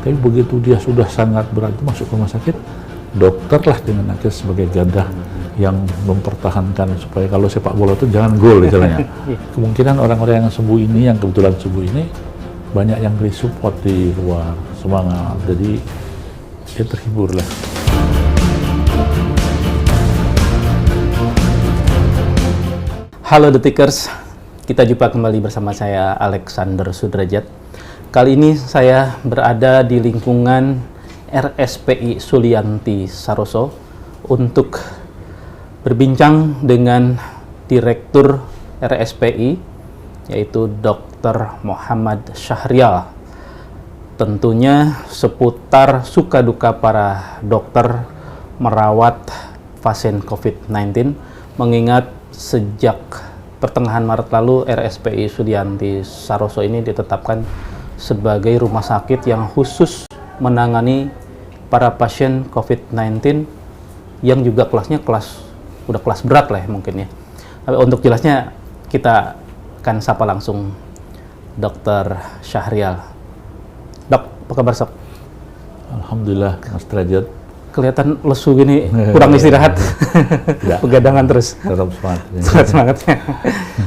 Tapi begitu dia sudah sangat berat itu masuk ke rumah sakit, dokter lah dengan akhir sebagai garda yang mempertahankan supaya kalau sepak bola itu jangan gol istilahnya. Kemungkinan orang-orang yang sembuh ini, yang kebetulan sembuh ini, banyak yang beri support di luar, semangat, jadi dia terhibur lah. Halo Detikers, kita jumpa kembali bersama saya Alexander Sudrajat. Kali ini saya berada di lingkungan RSPI Sulianti Saroso untuk berbincang dengan Direktur RSPI, yaitu Dr. Muhammad Syahrial. Tentunya seputar suka duka para dokter merawat pasien COVID-19, mengingat sejak pertengahan Maret lalu RSPI Sulianti Saroso ini ditetapkan sebagai rumah sakit yang khusus menangani para pasien COVID-19 yang juga kelasnya udah kelas berat lah ya, mungkin ya. Tapi untuk jelasnya kita akan sapa langsung Dr. Syahrial. Dok, apa kabar Sob? Alhamdulillah Mas Derajat. Kelihatan lesu gini, kurang istirahat. Begadangan terus. Tetap semangat. Semangatnya.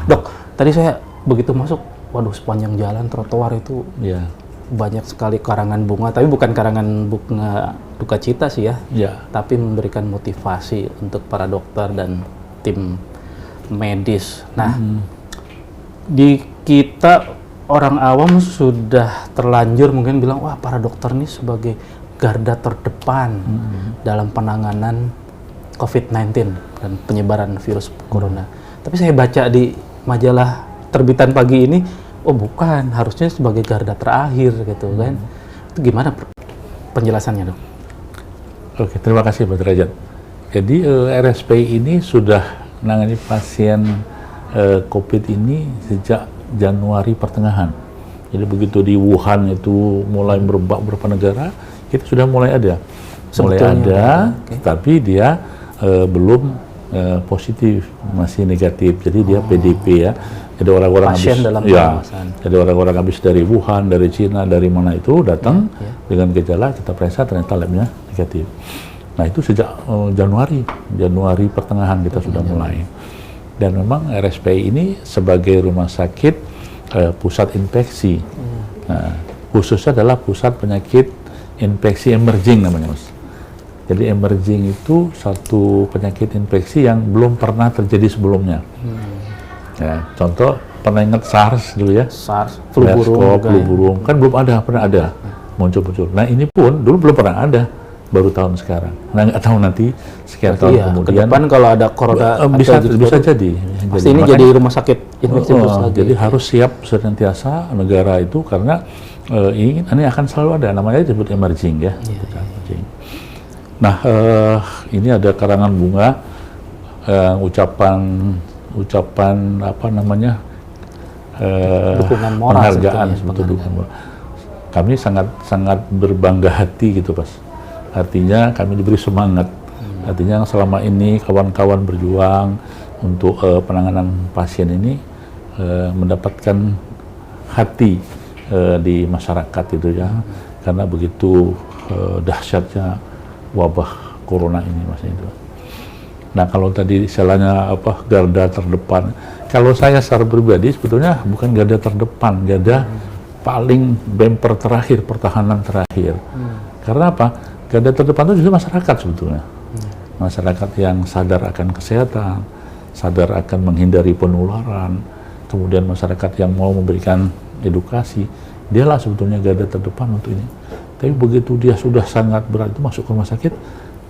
Dok, tadi saya begitu masuk, waduh sepanjang jalan trotoar itu Ya. banyak sekali karangan bunga, tapi bukan karangan bunga duka cita sih ya. Ya. Tapi memberikan motivasi untuk para dokter dan tim medis. Nah, di kita orang awam sudah terlanjur mungkin bilang, wah para dokter ini sebagai garda terdepan dalam penanganan COVID-19 dan penyebaran virus corona. Tapi saya baca di majalah terbitan pagi ini, oh bukan, harusnya sebagai garda terakhir gitu kan. Itu gimana penjelasannya, Dok? Oke, terima kasih Pak Derajat. Jadi RSPI ini sudah menangani pasien COVID ini sejak Januari pertengahan. Jadi begitu di Wuhan itu mulai merebak beberapa negara, itu sudah mulai ada. Tapi dia belum positif, masih negatif. Jadi dia PDP ya. Jadi orang-orang jadi orang-orang habis dari Wuhan, dari Cina, dari mana itu datang dengan gejala, kita periksa ternyata labnya negatif. Nah itu sejak Januari pertengahan kita sudah mulai. Dan memang RSPI ini sebagai rumah sakit pusat infeksi, nah, khususnya adalah pusat penyakit infeksi emerging namanya Mas. Jadi emerging itu satu penyakit infeksi yang belum pernah terjadi sebelumnya. Ya, contoh pernah ingat SARS dulu ya? SARS, flu burung, kan belum pernah ada muncul. Nah ini pun dulu belum pernah ada, baru tahun sekarang. Nah nggak tahu nanti sekian tahun kemudian. Ke depan kalau ada corona bisa jadi. Pasti ini jadi rumah sakit infeksi lagi. Jadi harus siap senantiasa negara itu karena ini akan selalu ada, namanya disebut emerging ya. Emerging. Nah ini ada karangan bunga, ucapan apa namanya dukungan moral, penghargaan sebetulnya dukungan moral. Kami sangat berbangga hati gitu Pas. Artinya kami diberi semangat. Artinya selama ini kawan-kawan berjuang untuk penanganan pasien ini mendapatkan hati di masyarakat itu ya, karena begitu dahsyatnya wabah corona ini Mas itu. Nah kalau tadi istilahnya apa garda terdepan, kalau saya secara pribadi sebetulnya bukan garda terdepan, garda paling bemper terakhir, pertahanan terakhir. Karena apa? Garda terdepan itu juga masyarakat sebetulnya. Masyarakat yang sadar akan kesehatan, sadar akan menghindari penularan, kemudian masyarakat yang mau memberikan edukasi, dialah sebetulnya garda terdepan untuk ini. Tapi begitu dia sudah sangat berat itu masuk ke rumah sakit,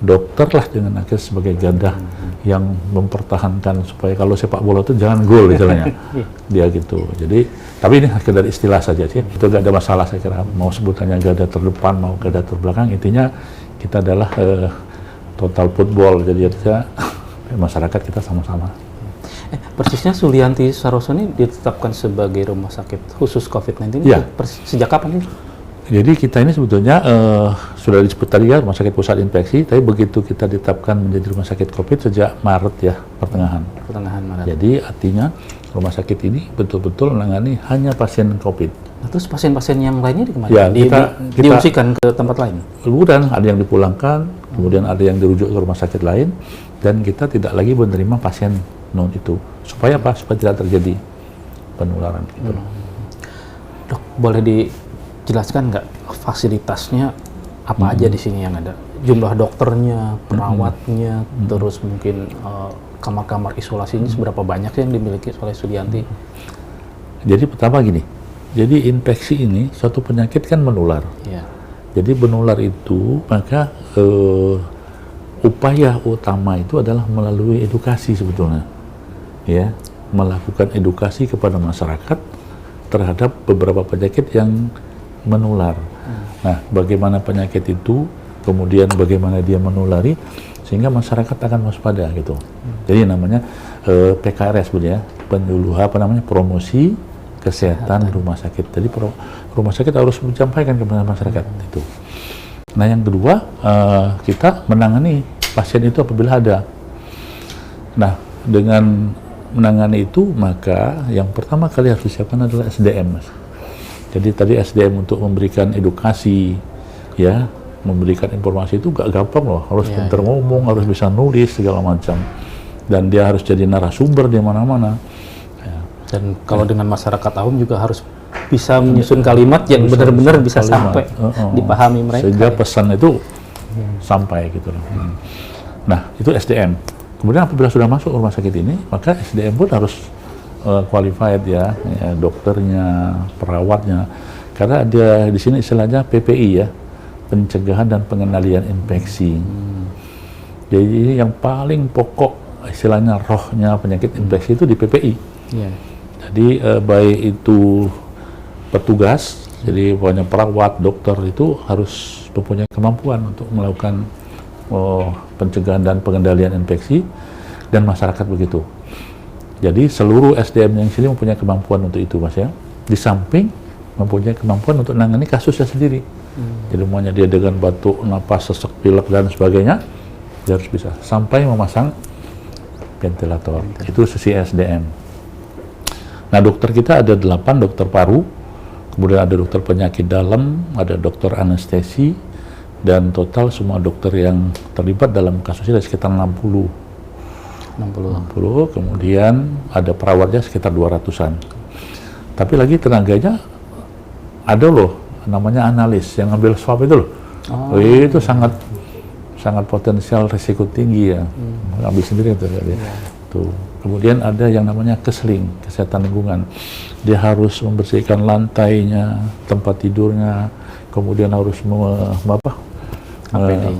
dokter lah dengan akhir sebagai garda yang mempertahankan supaya kalau sepak bola itu jangan gol istilahnya. Dia gitu. Jadi, tapi ini sekedar istilah saja sih. Itu gak ada masalah saya kira. Mau sebutannya garda terdepan, mau garda terbelakang, intinya kita adalah total football. Jadi masyarakat kita sama-sama. Persisnya Sulianti Saroso ini ditetapkan sebagai rumah sakit khusus COVID-19 ya. Sejak kapan ini? Jadi kita ini sebetulnya sudah disebut tadi ya rumah sakit pusat infeksi, tapi begitu kita ditetapkan menjadi rumah sakit COVID sejak Maret ya, pertengahan Maret. Jadi artinya rumah sakit ini betul-betul menangani hanya pasien COVID. Nah, terus pasien-pasien yang lainnya di kemana? Ya, kita diungsikan ke tempat lain? Kemudian ada yang dipulangkan, kemudian ada yang dirujuk ke rumah sakit lain, dan kita tidak lagi menerima pasien non itu. Supaya apa? Supaya tidak terjadi penularan. Gitu. Dok, boleh dijelaskan nggak fasilitasnya apa aja di sini yang ada? Jumlah dokternya, perawatnya, terus mungkin kamar-kamar isolasinya seberapa banyak sih yang dimiliki oleh Sulianti? Jadi pertama gini, jadi infeksi ini suatu penyakit kan menular. Ya. Jadi menular itu maka upaya utama itu adalah melalui edukasi sebetulnya, ya, melakukan edukasi kepada masyarakat terhadap beberapa penyakit yang menular. Nah, bagaimana penyakit itu, kemudian bagaimana dia menulari, sehingga masyarakat akan waspada gitu. Jadi namanya PKRS ya, penyuluhan promosi kesehatan rumah sakit. Jadi rumah sakit harus menyampaikan kepada masyarakat itu. Nah, yang kedua, kita menangani pasien itu apabila ada. Nah, dengan menangani itu, maka yang pertama kali harus disiapkan adalah SDM, Mas. Jadi tadi SDM untuk memberikan edukasi, ya, memberikan informasi itu gak gampang loh, harus pintar ngomong, harus bisa nulis segala macam, dan dia harus jadi narasumber di mana-mana. Ya. Dan kalau dengan masyarakat awam juga harus bisa menyusun kalimat yang benar-benar bisa sampai dipahami mereka. Sehingga pesan itu sampai gitu loh. Nah, itu SDM. Kemudian apabila sudah masuk rumah sakit ini, maka SDM pun harus qualified ya, dokternya, perawatnya. Karena ada di sini istilahnya PPI ya, pencegahan dan pengendalian infeksi. Jadi yang paling pokok istilahnya rohnya penyakit infeksi itu di PPI. Jadi baik itu petugas, jadi pokoknya perawat, dokter itu harus mempunyai kemampuan untuk melakukan pencegahan dan pengendalian infeksi, dan masyarakat begitu. Jadi seluruh SDM yang sini mempunyai kemampuan untuk itu, Mas ya. Di samping mempunyai kemampuan untuk menangani kasusnya sendiri. Jadi semuanya dia dengan batuk, napas, sesak, pilek dan sebagainya, dia harus bisa sampai memasang ventilator. Itu sisi SDM. Nah, dokter kita ada 8 dokter paru, kemudian ada dokter penyakit dalam, ada dokter anestesi, dan total semua dokter yang terlibat dalam kasusnya ada sekitar 60. Kemudian ada perawatnya sekitar 200-an. Tapi lagi tenaganya ada loh, namanya analis yang ngambil swab itu loh. Itu sangat potensial risiko tinggi ya. Ambil sendiri itu. Tuh. Kemudian ada yang namanya kesling, kesehatan lingkungan. Dia harus membersihkan lantainya, tempat tidurnya, kemudian harus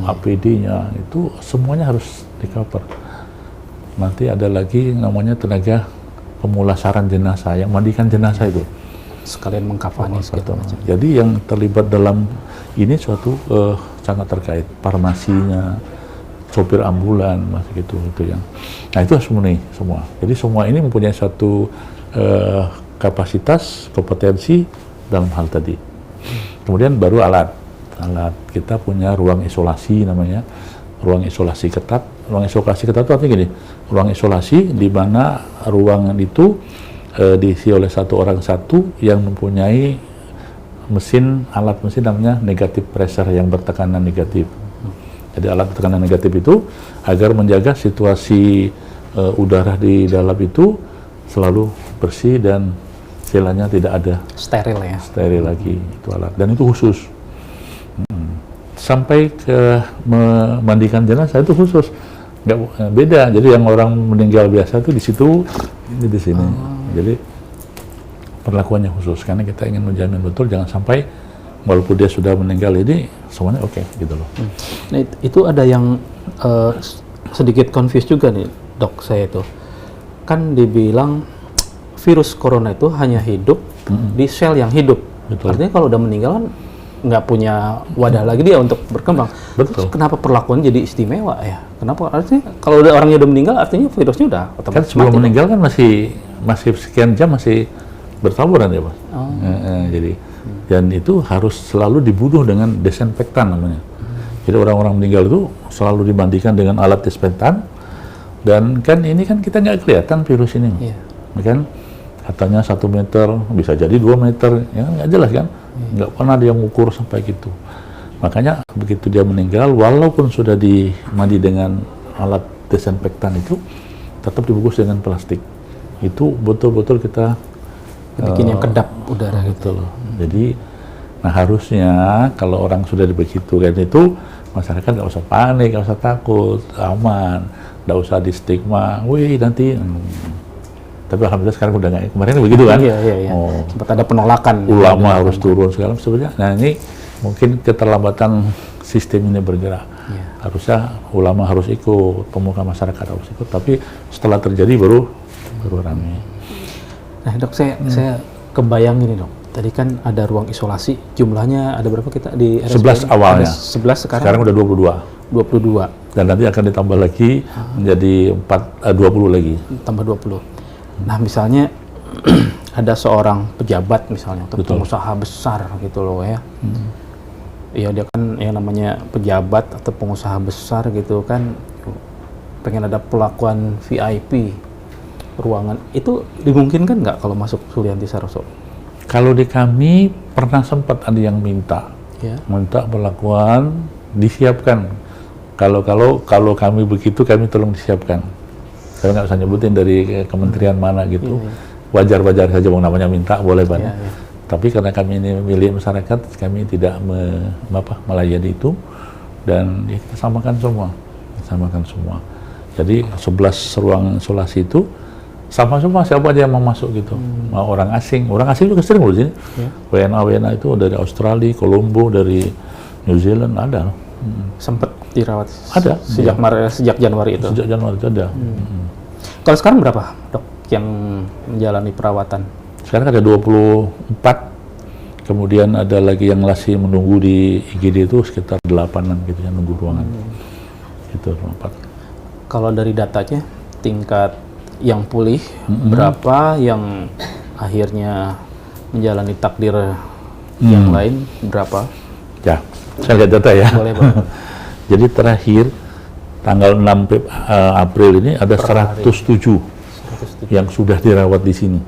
APD-nya, itu semuanya harus di-cover. Nanti ada lagi namanya tenaga pemulasaran jenazah, yang mandikan jenazah itu. Sekalian mengkafani segala macam. Jadi yang terlibat dalam ini suatu sangat terkait, farmasinya, sopir ambulan, masih gitu itu yang. Nah, itu harus memenuhi semua. Jadi semua ini mempunyai satu kapasitas, kompetensi dalam hal tadi. Kemudian baru alat kita punya ruang isolasi namanya, ruang isolasi ketat. Ruang isolasi ketat itu artinya gini, ruang isolasi di mana ruangan itu diisi oleh satu orang yang mempunyai alat mesin namanya negative pressure yang bertekanan negatif. Jadi alat tekanan negatif itu agar menjaga situasi udara di dalam itu selalu bersih dan istilahnya tidak ada steril lagi, itu alat, dan itu khusus. Sampai ke memandikan jenazah itu khusus, nggak beda. Jadi yang orang meninggal biasa itu di situ, ini di sini. Jadi perlakuannya khusus karena kita ingin menjamin betul jangan sampai walaupun dia sudah meninggal ini semuanya oke, gitu loh. Nah, itu ada yang sedikit confused juga nih, Dok, saya itu. Kan dibilang virus corona itu hanya hidup di sel yang hidup. Betul. Artinya kalau udah meninggal kan nggak punya wadah lagi dia untuk berkembang. Betul. Kenapa perlakuan jadi istimewa ya? Kenapa? Artinya kalau udah orangnya udah meninggal, artinya virusnya udah otomatis kan sebelum meninggal kan masih sekian jam masih bertaburan ya, Mas. Jadi dan itu harus selalu dibunuh dengan desinfektan namanya. Jadi orang-orang meninggal itu selalu dimandikan dengan alat desinfektan, dan kan ini kan kita nggak kelihatan virus ini, kan? Katanya 1 meter, bisa jadi 2 meter, ya kan nggak jelas kan? Nggak pernah dia mengukur sampai gitu. Makanya begitu dia meninggal, walaupun sudah dimandi dengan alat desinfektan itu, tetap dibungkus dengan plastik. Itu betul-betul kita bikin yang kedap udara gitu. betul. Jadi, nah harusnya kalau orang sudah begitu kan itu, masyarakat nggak usah panik, nggak usah takut, aman, nggak usah di stigma, wih nanti. Tapi alhamdulillah sekarang udah nggak, kemarin begitu kan? Iya. Oh, Sempat ada penolakan. ulama harus turun segala sebenarnya. Nah ini mungkin keterlambatan sistem ini bergerak. Iya. Harusnya ulama harus ikut, pemuka masyarakat harus ikut. Tapi setelah terjadi baru ramai. Nah dok, saya kebayang ini dok. Tadi kan ada ruang isolasi, jumlahnya ada berapa kita di RSPI? 11 awalnya. Ada 11 Sekarang udah 22. 22. Dan nanti akan ditambah lagi menjadi 20 lagi. Tambah 20. Nah misalnya ada seorang pejabat misalnya atau Betul. pengusaha besar gitu loh ya. Ya dia kan yang namanya pejabat atau pengusaha besar gitu kan, pengen ada perlakuan VIP ruangan, itu dimungkinkan nggak kalau masuk Sulianti Saroso? Kalau di kami pernah sempat ada yang minta perlakuan disiapkan. Kalau kami begitu, kami tolong disiapkan. Saya nggak usah nyebutin dari kementerian mana gitu. Wajar-wajar saja, mau namanya minta boleh banget. Tapi karena kami ini milik masyarakat, kami tidak melayani itu, dan ya kita samakan semua. Jadi 11 ruang isolasi itu sama semua, siapa aja yang mau masuk gitu. Mau orang asing juga sering loh di sini. WNA itu dari Australia, Kolombo, dari New Zealand ada. Sempat dirawat Ada. sejak Januari itu. Sejak Januari itu ada. Kalau sekarang berapa dok yang menjalani perawatan? Sekarang ada 24. Kemudian ada lagi yang masih menunggu di IGD itu sekitar 8-an gitu ya, nunggu ruangan. Itu 24. Kalau dari datanya, tingkat yang pulih berapa, yang akhirnya menjalani takdir yang lain berapa? Ya, saya lihat data ya. Boleh Bang. Jadi terakhir tanggal 6 April ini ada 107 yang sudah dirawat di sini.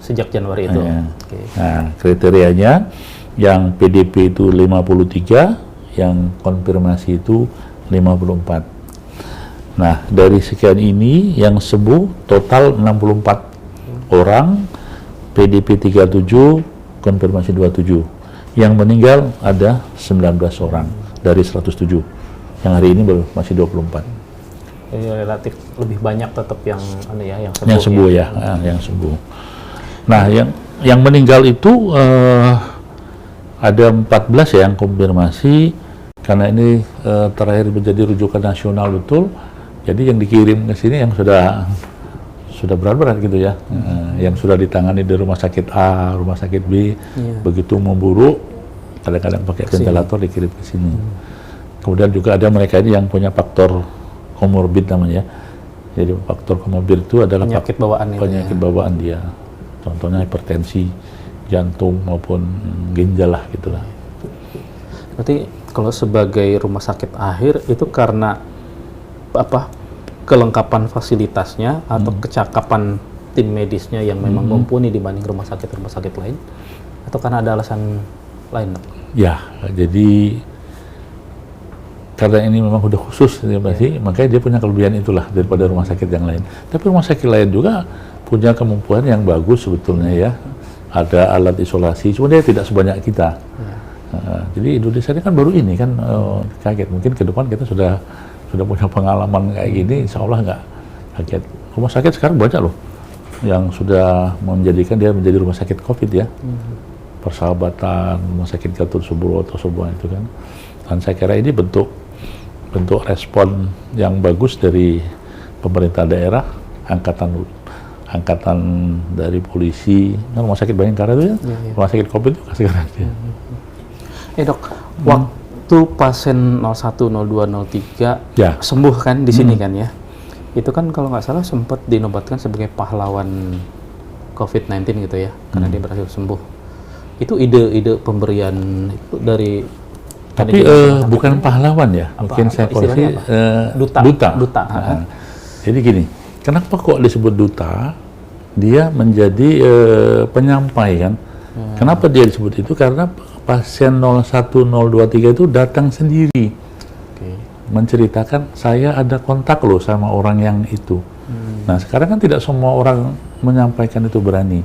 Sejak Januari itu. Ya. Oke. Nah, kriterianya yang PDP itu 53, yang konfirmasi itu 54. Nah, dari sekian ini yang sembuh total 64 orang, PDP 37, konfirmasi 27. Yang meninggal ada 19 orang dari 107. Yang hari ini baru masih 24. Jadi relatif lebih banyak tetap yang sembuh. Yang sembuh ya, yang sembuh. Nah, yang meninggal itu ada 14 ya yang konfirmasi, karena ini terakhir menjadi rujukan nasional betul. Jadi yang dikirim ke sini yang sudah berat-berat gitu ya, yang sudah ditangani di rumah sakit A, rumah sakit B, begitu memburuk, kadang-kadang pakai ventilator dikirim ke sini. Kemudian juga ada mereka ini yang punya faktor komorbid namanya. Jadi faktor komorbid itu adalah penyakit bawaan dia. Contohnya hipertensi, jantung maupun ginjal lah gitulah. Berarti kalau sebagai rumah sakit akhir itu karena kelengkapan fasilitasnya atau kecakapan tim medisnya yang memang mumpuni dibanding rumah sakit lain, atau karena ada alasan lain? Ya, jadi karena ini memang udah khusus makanya dia punya kelebihan itulah daripada rumah sakit yang lain. Tapi rumah sakit lain juga punya kemampuan yang bagus sebetulnya ya. Ada alat isolasi, cuma dia tidak sebanyak kita. Jadi Indonesia ini kan baru ini kan kaget. Mungkin ke depan kita sudah punya pengalaman kayak gini, insya Allah nggak kaget. Rumah sakit sekarang banyak loh yang sudah menjadikan dia menjadi rumah sakit COVID ya. Persahabatan, rumah sakit Gatot Subroto semua itu kan. Dan saya kira ini bentuk respon yang bagus dari pemerintah daerah, angkatan dari polisi, kan rumah sakit Bayangkara itu ya, rumah sakit COVID juga sekarang ya. Dok, waktu pasien 01, 02, 03 sembuh kan di sini kan ya, itu kan kalau nggak salah sempat dinobatkan sebagai pahlawan COVID-19 gitu ya, karena dia berhasil sembuh. Itu ide pemberian itu dari tapi bukan pahlawan ya, mungkin saya koreksi duta. Nah, jadi gini, kenapa kok disebut duta? dia menjadi penyampai kan. Kenapa dia disebut itu? Karena pasien 01, 023 itu datang sendiri. Menceritakan, saya ada kontak loh sama orang yang itu. Nah, sekarang kan tidak semua orang menyampaikan itu berani.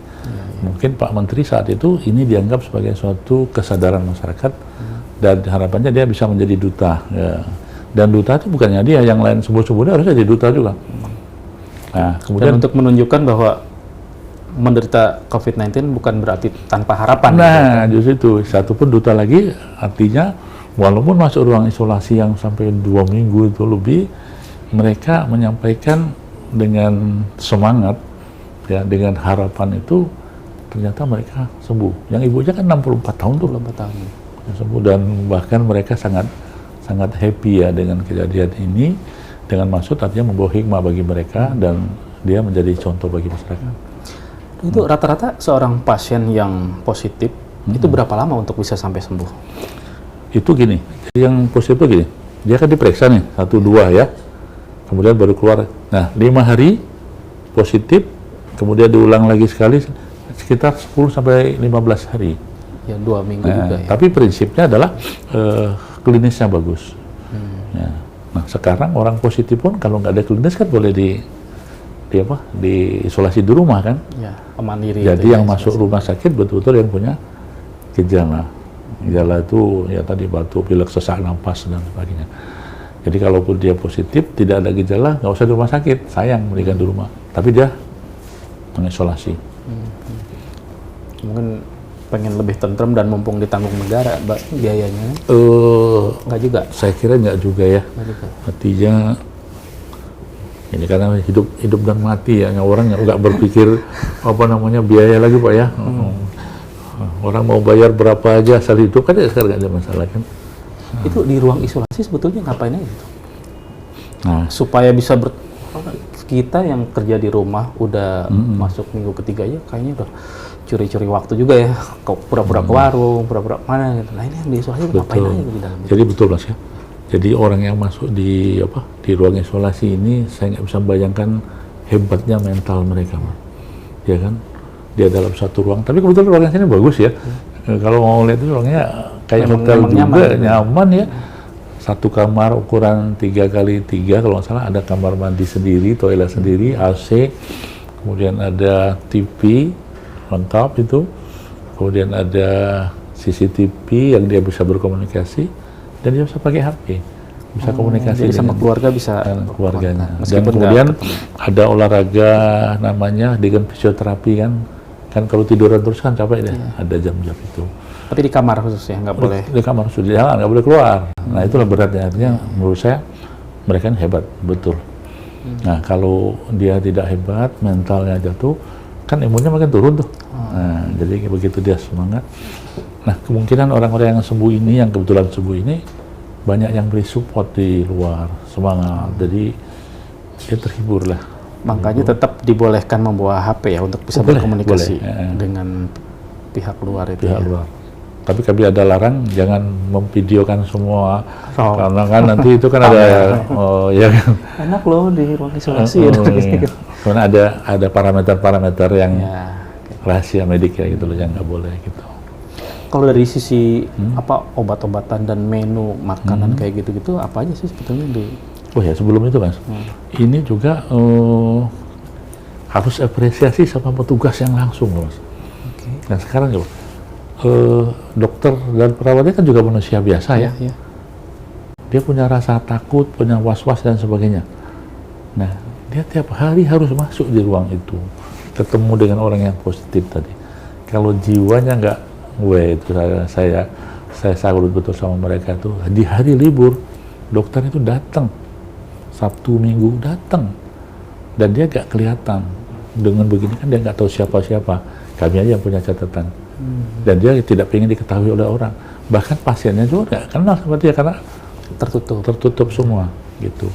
Mungkin Pak Menteri saat itu ini dianggap sebagai suatu kesadaran masyarakat dan harapannya dia bisa menjadi duta. Ya. Dan duta itu bukannya dia, yang lain sembuh-sembuhnya harusnya jadi duta juga. Nah, kemudian dan untuk menunjukkan bahwa menderita COVID-19 bukan berarti tanpa harapan. Nah, justru itu. Satu pun duta lagi, artinya walaupun masuk ruang isolasi yang sampai 2 minggu itu lebih, mereka menyampaikan dengan semangat, ya, dengan harapan itu, ternyata mereka sembuh. Yang ibunya kan 64 tahun tuh. 64 tahun. Sembuh, dan bahkan mereka sangat happy ya dengan kejadian ini, dengan maksud artinya membawa hikmah bagi mereka dan dia menjadi contoh bagi masyarakat. Itu rata-rata seorang pasien yang positif itu berapa lama untuk bisa sampai sembuh? Itu gini, yang positif itu gini, dia kan diperiksa nih 1-2 ya, kemudian baru keluar. Nah, 5 hari positif, kemudian diulang lagi sekali sekitar 10-15 hari. Ya, 2 minggu juga ya. Tapi prinsipnya adalah klinisnya bagus. Ya. Nah, sekarang orang positif pun kalau nggak ada klinis kan boleh di isolasi di rumah kan. Ya, mandiri. Jadi yang masuk rumah sakit betul-betul yang punya gejala. Gejala itu ya tadi batuk, pilek, sesak napas dan sebagainya. Jadi kalaupun dia positif, tidak ada gejala, nggak usah di rumah sakit, sayang berikan di rumah. Tapi dia mengisolasi. Mungkin pengen lebih tentrem dan mumpung ditanggung negara, biayanya? Nggak juga? Saya kira nggak juga ya. Nggak juga. Artinya ini karena hidup dan mati ya, orang nggak berpikir biaya lagi Pak ya. Orang mau bayar berapa aja asal hidup kan ya, sekarang nggak ada masalah kan. Itu di ruang isolasi sebetulnya ngapain aja gitu? Nah, Supaya bisa kita yang kerja di rumah udah masuk minggu ketiga ya, kayaknya udah curi-curi waktu juga ya, pura-pura ke warung, pura-pura mana gitu. Nah, ini yang di isolasi ngapain aja di dalam? Jadi betul Mas ya. Jadi orang yang masuk di ruang isolasi ini, saya nggak bisa membayangkan hebatnya mental mereka, Mas. Ya kan? Dia dalam satu ruang, tapi kebetulan ruangan sini bagus ya. Kalau mau lihat itu ruangnya kayak hotel juga, nyaman ya. Satu kamar ukuran 3x3 kalau nggak salah, ada kamar mandi sendiri, toilet sendiri, AC, kemudian ada TV lengkap itu, kemudian ada CCTV yang dia bisa berkomunikasi dan dia bisa pakai HP, bisa komunikasi jadi sama keluarga bisa keluarganya. Dan kemudian ada olahraga namanya dengan fisioterapi kan kalau tiduran terus kan capek deh, ada jam-jam itu. Tapi di kamar khusus ya, nggak boleh? Di kamar khusus, nggak boleh keluar. Nah, itulah beratnya. Artinya menurut saya mereka ini hebat, betul. Nah, kalau dia tidak hebat, mentalnya jatuh, kan imunnya makin turun tuh. Nah, jadi begitu dia semangat. Nah, kemungkinan orang-orang yang sembuh ini, yang kebetulan sembuh ini, banyak yang beri support di luar, semangat. Jadi dia terhibur lah. Makanya tetap dibolehkan membawa HP ya untuk bisa berkomunikasi dengan pihak luar itu. Pihak luar. Tapi kami ada larang, jangan memvideokan semua, karena kan nanti itu kan ada, ya kan. Enak loh di ruang isolasi. Karena ada parameter-parameter yang rahasia medik ya gitu loh, yang nggak boleh gitu. Kalau dari sisi obat-obatan dan menu makanan kayak gitu-gitu, apa aja sih sebetulnya di? Oh ya, sebelum itu Mas, ini juga harus apresiasi sama petugas yang langsung Mas. Nah sekarang coba, dokter dan perawatnya kan juga manusia biasa ya. Dia punya rasa takut, punya was-was dan sebagainya. Nah, dia tiap hari harus masuk di ruang itu, ketemu dengan orang yang positif tadi. Kalau jiwanya nggak, itu saya salut betul sama mereka tuh. Di hari libur, dokter itu datang, Sabtu Minggu datang, dan dia nggak kelihatan. Dengan begini kan dia nggak tahu siapa-siapa. Kami aja yang punya catatan. Dan dia tidak ingin diketahui oleh orang. Bahkan pasiennya juga nggak kenal sama dia karena tertutup semua gitu.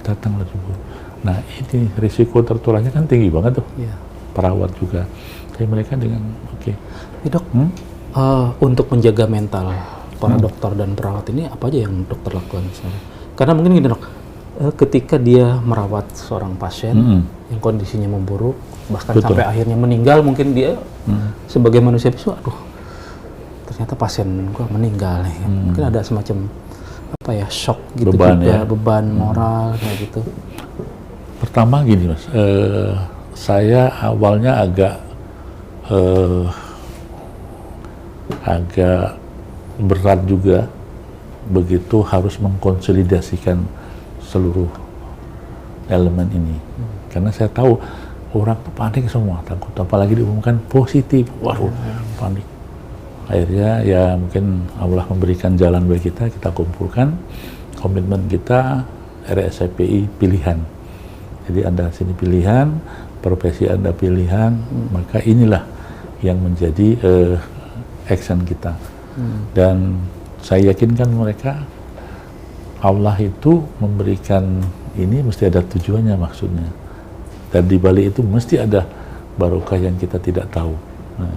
Datang libur. Nah, ini risiko tertularnya kan tinggi banget tuh. Perawat juga. Tapi mereka dengan Dok, untuk menjaga mental para dokter dan perawat ini apa aja yang dokter lakukan misalnya? Karena mungkin gini dok, ketika dia merawat seorang pasien yang kondisinya memburuk, bahkan Betul. sampai akhirnya meninggal, mungkin dia sebagai manusia biasa, aduh, ternyata pasien gua meninggal ya. Mungkin ada semacam apa ya, shock gitu, Beban, juga, ya. beban moral kayak gitu. Pertama gini Mas, saya awalnya agak berat juga begitu harus mengkonsolidasikan seluruh elemen ini. Karena saya tahu orang tuh panik semua, takut apalagi diumumkan positif, waduh panik. Akhirnya ya mungkin Allah memberikan jalan bagi kita kumpulkan komitmen kita RSPI pilihan. Jadi Anda sini pilihan, profesi Anda pilihan, maka inilah yang menjadi action kita. Dan saya yakinkan mereka, Allah itu memberikan ini mesti ada tujuannya, maksudnya. Dan di balik itu mesti ada barokah yang kita tidak tahu. Nah,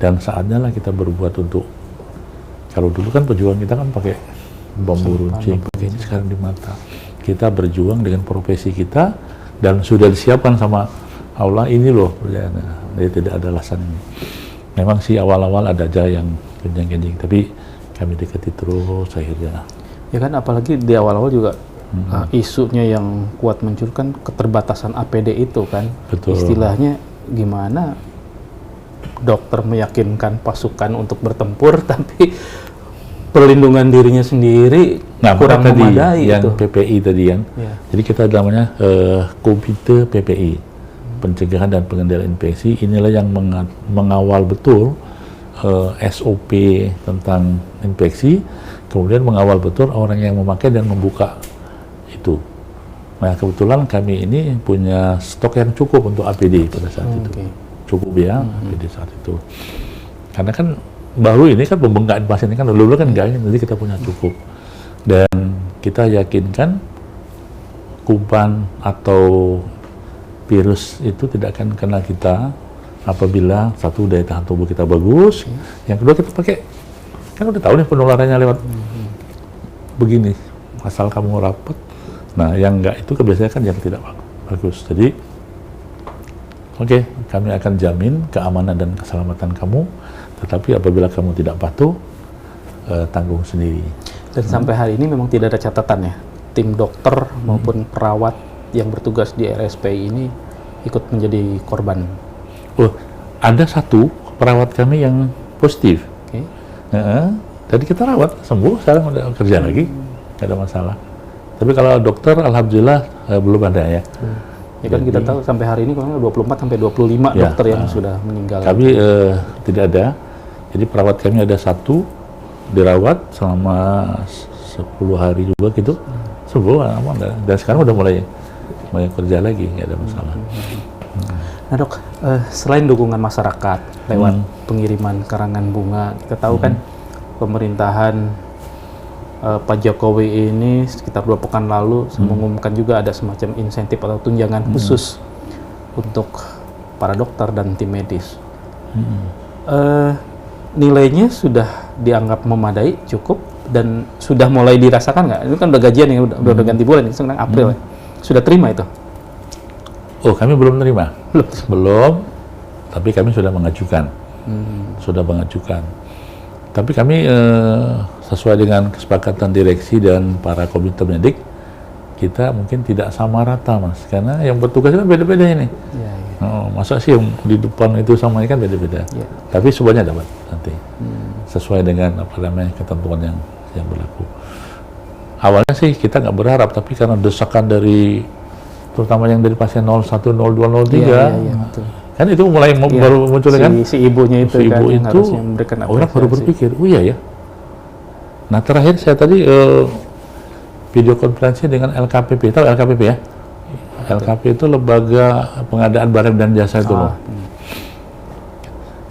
dan saatnya lah kita berbuat untuk, kalau dulu kan perjuangan kita kan pakai bambu runcing, pakai ini, sekarang di mata. Kita berjuang dengan profesi kita dan sudah disiapkan sama Allah, ini loh perjalanannya. Jadi tidak ada alasan ini. Memang sih awal-awal ada aja yang genjing-genjing, tapi kami dekati terus akhirnya. Ya kan, apalagi di awal-awal juga isunya yang kuat muncul kan keterbatasan APD itu kan. Betul. Istilahnya gimana dokter meyakinkan pasukan untuk bertempur tapi perlindungan dirinya sendiri kurang tadi memadai yang itu. PPI tadi kan. Ya. Jadi kita namanya Komite PPI, pencegahan dan pengendalian infeksi. Inilah yang mengawal betul SOP tentang infeksi, kemudian mengawal betul orang yang memakai dan membuka itu. Nah, kebetulan kami ini punya stok yang cukup untuk APD pada saat itu. Cukup ya, APD saat itu. Karena kan baru ini kan pembengkakan pasien ini kan dulu kan enggak, jadi kita punya cukup. Dan kita yakinkan kuman atau virus itu tidak akan kena kita apabila satu daya tahan tubuh kita bagus, yang kedua kita pakai, kan udah tahu nih penularannya lewat begini, asal kamu rapat. Nah, yang enggak itu kebiasaan kan yang tidak bagus. Jadi, oke, kami akan jamin keamanan dan keselamatan kamu, tetapi apabila kamu tidak patuh, tanggung sendiri. Dan sampai hari ini memang tidak ada catatan ya, tim dokter maupun perawat yang bertugas di RSPI ini ikut menjadi korban. Oh, ada satu perawat kami yang positif. Oke. Tadi kita rawat, sembuh, sekarang udah kerja lagi, nggak ada masalah. Tapi kalau dokter, alhamdulillah belum ada ya. Ya kan kita tahu sampai hari ini kurang 24 sampai 25 Ya, dokter yang sudah meninggal. Kami tidak ada. Jadi perawat kami ada satu dirawat selama 10 hari juga gitu, sembuh, aman. Dan sekarang udah mulai kerja lagi, nggak ada masalah. Nah dok, selain dukungan masyarakat lewat pengiriman karangan bunga, kita tahu kan pemerintahan Pak Jokowi ini sekitar 2 pekan lalu mengumumkan juga ada semacam insentif atau tunjangan khusus untuk para dokter dan tim medis. Nilainya sudah dianggap memadai, cukup, dan sudah mulai dirasakan nggak? Itu kan udah gajian ya, udah ganti bulan, ini sekarang April ya. Sudah terima itu? Oh, kami belum terima. Belum, tapi kami sudah mengajukan. Tapi kami sesuai dengan kesepakatan direksi dan para komite medik, kita mungkin tidak sama rata, Mas. Karena yang bertugas kan beda-beda ini. Ya, ya. Oh, masa sih yang di depan itu sama ini kan beda-beda. Ya. Tapi semuanya dapat nanti. Sesuai dengan apa namanya ketentuan yang berlaku. Awalnya sih kita nggak berharap, tapi karena desakan dari terutama yang dari pasien 01, 02, 03, Iya, betul. kan itu mulai baru muncul kan? Si ibunya itu Si kan ibu yang itu harusnya memberikan orang baru apresiasi. berpikir, oh iya ya. Nah terakhir saya tadi video konferensi dengan LKPP, tahu LKPP ya? LKP itu lembaga pengadaan barang dan jasa itu loh.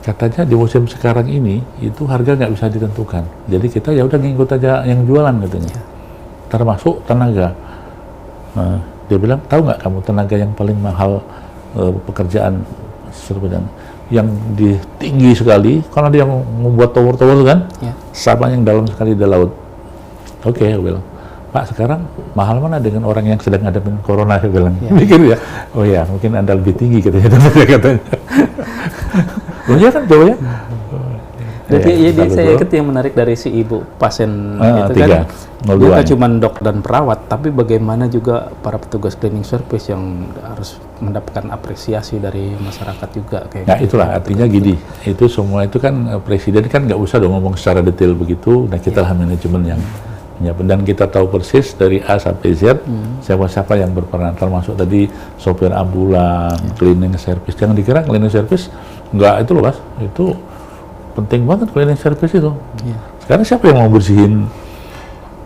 Katanya di musim sekarang ini itu harga nggak bisa ditentukan. Jadi kita ya udah ngikut aja yang jualan katanya. Termasuk tenaga. Nah, dia bilang, tahu nggak kamu tenaga yang paling mahal pekerjaan yang tinggi sekali karena dia membuat tower-tower kan, sama yang dalam sekali di laut. Oke, bilang Pak sekarang mahal mana dengan orang yang sedang ngadepin corona, saya bilang. Ya. Mikir ya, oh ya mungkin Anda lebih tinggi katanya. Oh iya kan jauh ya. Jadi saya ikut yang menarik dari si ibu pasien itu kan, dia kan cuma dok dan perawat, tapi bagaimana juga para petugas cleaning service yang harus mendapatkan apresiasi dari masyarakat juga. Kayak nah itulah artinya gini, itu semua itu kan presiden kan nggak usah dong ngomong secara detail begitu, nah kita lah manajemen yang menyiapkan, dan kita tahu persis dari A sampai Z siapa-siapa yang berperan, termasuk tadi sopir ambulan, cleaning service. Jangan dikira cleaning service nggak itu loh Mas, itu penting banget cleaning service itu. Sekarang siapa yang mau bersihin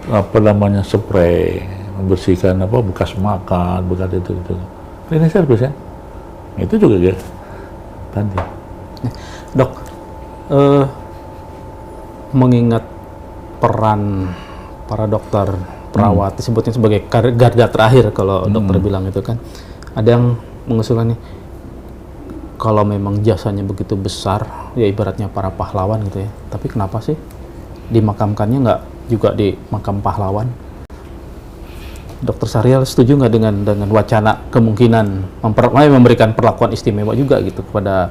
apa namanya spray, membersihkan apa bekas makan, bekas itu cleaning service ya. Itu juga ya tadi. Dok, mengingat peran para dokter perawat disebutnya sebagai garda terakhir kalau dokter bilang itu kan, ada yang mengusulkan nih, kalau memang jasanya begitu besar, ya ibaratnya para pahlawan gitu ya. Tapi kenapa sih dimakamkannya nggak juga di makam pahlawan? Dokter Syahrial setuju nggak dengan wacana kemungkinan memberikan perlakuan istimewa juga gitu kepada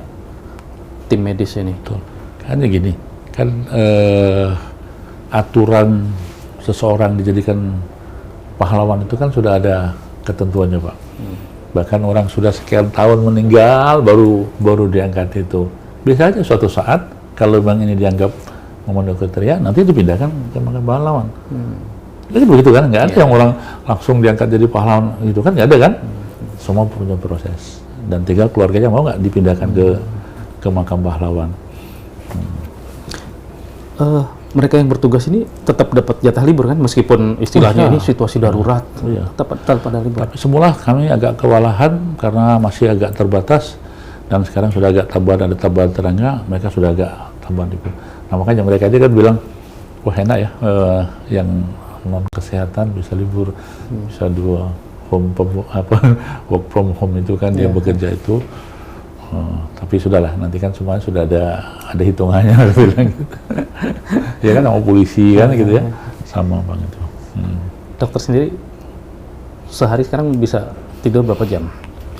tim medis ini? Betul. Kan ya gini, kan aturan seseorang dijadikan pahlawan itu kan sudah ada ketentuannya Pak. Bahkan orang sudah sekian tahun meninggal baru diangkat itu. Bisa aja suatu saat kalau memang ini dianggap memenuhi kriteria, nanti dipindahkan ke makam pahlawan. Jadi begitu kan, nggak ada yang orang langsung diangkat jadi pahlawan gitu kan, nggak ada kan? Semua punya proses, dan tinggal keluarganya mau nggak dipindahkan ke makam pahlawan. Mereka yang bertugas ini tetap dapat jatah libur kan, meskipun istilahnya ini situasi darurat, tetap pada libur. Tapi semula kami agak kewalahan karena masih agak terbatas, dan sekarang sudah agak tambahan, ada tambahan tenaga, mereka sudah agak tambahan libur. Nah makanya mereka aja kan bilang, wah enak ya, yang non kesehatan bisa libur, bisa dua work from home itu kan dia bekerja itu. Tapi sudahlah, nanti kan semuanya sudah ada hitungannya, bilang gitu. Ya kan sama polisi kan gitu ya, sama bang itu. Dokter sendiri sehari sekarang bisa tidur berapa jam?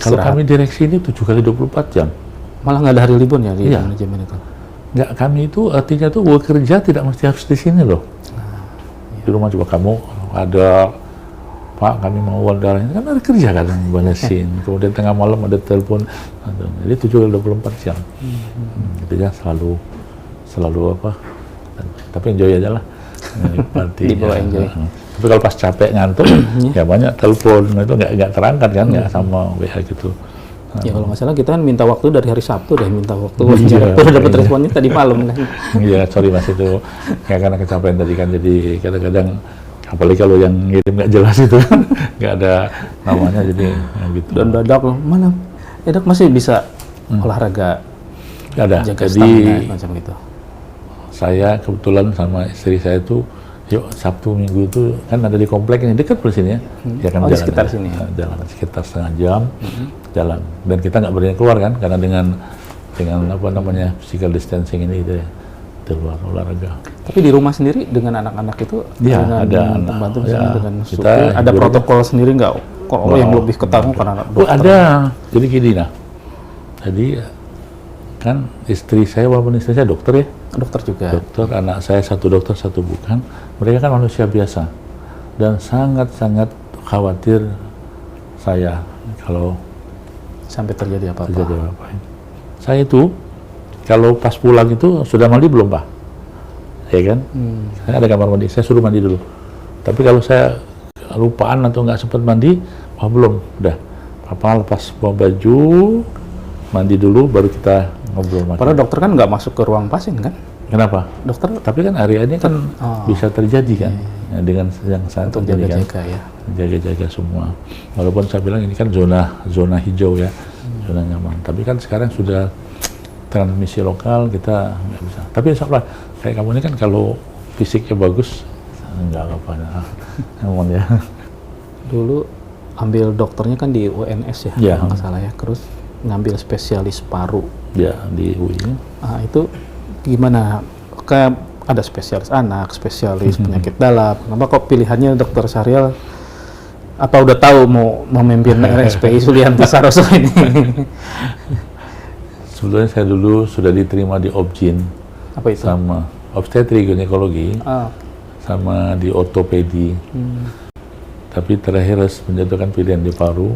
Kalau kami direksi ini 7 kali 24 jam. Malah nggak ada hari libur ya di manajemen itu? Nggak, kami itu artinya tuh bekerja tidak mesti harus di sini loh. Di rumah juga kamu ada, Pak kami mau uang darah ini, kan ada kerja kan balesin. Kemudian tengah malam ada telepon. Jadi 7 kali 24 jam. Itu ya selalu apa? Tapi enjoy aja lah. Dibawa enjoy. Tapi kalau pas capek ngantuk, ya banyak telepon, itu nggak terangkat kan, nggak sama WA gitu. Ya kalau nggak salah kita kan minta waktu dari hari Sabtu deh, minta waktu baru dapat responnya tadi malam kan. Iya, sorry Mas itu nggak, karena kecapean tadi kan, jadi kadang-kadang apalagi kalau yang ngirim nggak jelas itu kan, nggak ada namanya, jadi gitu. Dan dadak mana? Dok masih bisa olahraga, ada. jaga Jadi stamina macam gitu. saya kebetulan sama istri saya tuh, yuk Sabtu Minggu itu kan ada di komplek ini dekat di sini ya. Ya kan, di jalan sekitar sini. Jalan sekitar setengah jam, jalan. Dan kita nggak berani keluar kan, karena dengan apa namanya physical distancing ini gitu ya, keluar olahraga. Tapi di rumah sendiri dengan anak-anak itu, ya, dengan ada pembantu ya, dengan kita supir, ada protokol sendiri nggak? Kalau yang lebih ketat karena dokter. Ada. Jadi gini nah. Jadi kan istri saya, walaupun istri saya dokter ya. Dokter juga. Dokter, anak saya satu dokter, satu bukan. Mereka kan manusia biasa. Dan sangat-sangat khawatir saya kalau sampai terjadi apa-apa. Saya itu kalau pas pulang itu sudah mandi belum Pak? Ya kan? Saya ada kamar mandi, saya suruh mandi dulu. Tapi kalau saya lupaan atau nggak sempat mandi, wah belum, udah. Papa lepas baju, mandi dulu, baru kita ngobrol. Padahal dokter kan nggak masuk ke ruang pasien kan? Kenapa? Dokter. Tapi kan area ini kan bisa terjadi kan, ya, dengan yang saat untuk terjadi jaga-jaga kan, ya. Jaga-jaga semua. Walaupun saya bilang ini kan zona hijau ya, zona nyaman. Tapi kan sekarang sudah transmisi lokal, kita nggak bisa. Tapi insya Allah kayak kamu ini kan kalau fisiknya bagus, nggak apa-apa. Namun ya. Dulu ambil dokternya kan di UNS ya, kalau nggak salah ya. Terus ngambil spesialis paru. Ya di UI. Itu gimana? ada spesialis anak, spesialis penyakit dalam. Kenapa kok pilihannya Dr. Syahrial? Apa udah tahu mau memimpin RSPI Sulianti Saroso ini? Sebetulnya saya dulu sudah diterima di Obgyn. Apa itu? Sama obstetri ginekologi, sama di ortopedi. Tapi terakhir harus menjatuhkan pilihan di paru.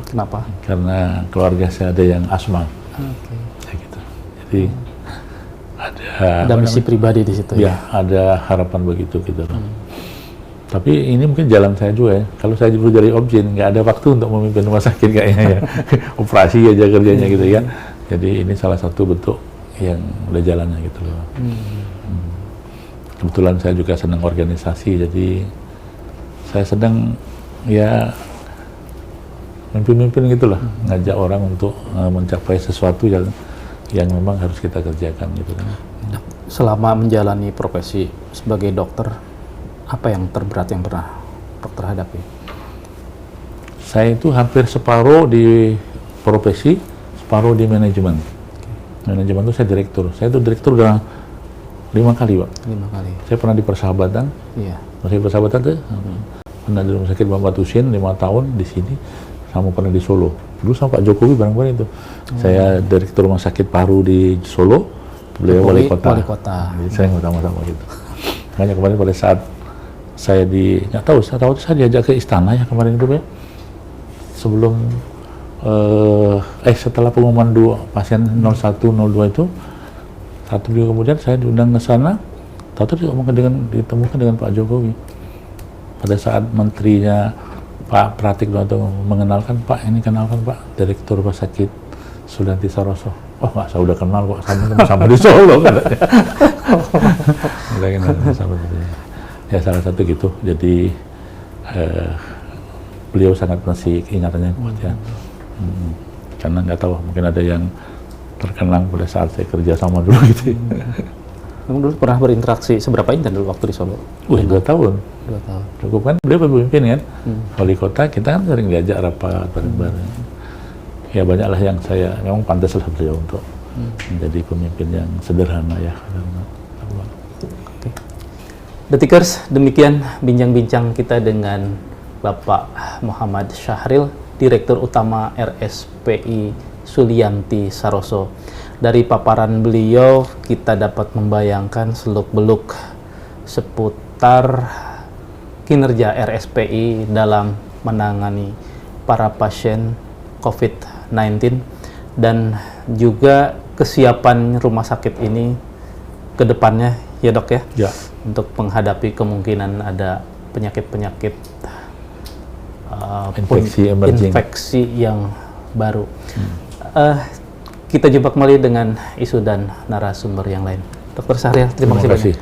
Kenapa? Karena keluarga saya ada yang asma. Kayak gitu. Jadi ada misi pribadi di situ ya? Ada harapan begitu gitu. Tapi ini mungkin jalan saya juga ya. Kalau saya dulu dari Obgyn, nggak ada waktu untuk memimpin rumah sakit kayaknya ya. Operasi aja kerjanya gitu ya. Jadi ini salah satu bentuk yang udah jalannya gitu loh. Kebetulan saya juga senang organisasi, jadi saya sedang ya mimpin-mimpin gitulah, ngajak orang untuk mencapai sesuatu yang memang harus kita kerjakan gitu kan. Selama menjalani profesi sebagai dokter, apa yang terberat yang pernah dokter hadapi? Saya itu hampir separuh di profesi, separuh di manajemen. Manajemen itu saya direktur. Saya itu direktur udah 5 kali, Pak. 5 kali. Saya pernah di Persahabatan. Iya. Masih Persahabatan tuh. Pernah di Rumah Sakit Muhammad Husin 5 tahun di sini. Sama pernah di Solo. Dulu sama Pak Jokowi bareng-bareng itu. Saya direktur Rumah Sakit Paru di Solo. Beliau wali kota. Wali kota. Jadi saya sama-sama gitu. Makanya kemarin pada saat saya nggak tahu saya diajak ke istana ya kemarin itu ya. Sebelum setelah pengumuman pasien 01, 02 itu, 1 minggu kemudian saya diundang ke sana. Tahu-tahu ditemukan dengan Pak Jokowi. Pada saat menterinya Pak Pratik mengenalkan, Pak ini kenalkan Pak, Direktur Rumah Sakit Sulianti Saroso. Oh nggak, saya udah kenal kok, sama di Solo kan. Udah kenal sama dia. Ya salah satu gitu. Jadi beliau sangat masih ingatannya kuat ya. Karena nggak tahu, mungkin ada yang terkenang pada saat saya kerja sama dulu gitu. Kamu dulu pernah berinteraksi seberapa intens dulu waktu di Solo? 2 tahun. 2 tahun. Cukup kan, beliau pemimpin kan. Wali kota, kita kan sering diajak rapat bareng-bareng. Ya banyaklah yang saya, memang pantas lah beliau untuk menjadi pemimpin yang sederhana ya. Oke. Detikers, demikian bincang-bincang kita dengan Bapak Muhammad Syahril, Direktur Utama RSPI Sulianti Saroso. Dari paparan beliau, kita dapat membayangkan seluk-beluk seputar kinerja RSPI dalam menangani para pasien COVID-19 dan juga kesiapan rumah sakit ini ke depannya ya dok ya, untuk menghadapi kemungkinan ada penyakit-penyakit infeksi yang baru. Kita jumpa kembali dengan isu dan narasumber yang lain. Dr. Syahrial, terima kasih banyak.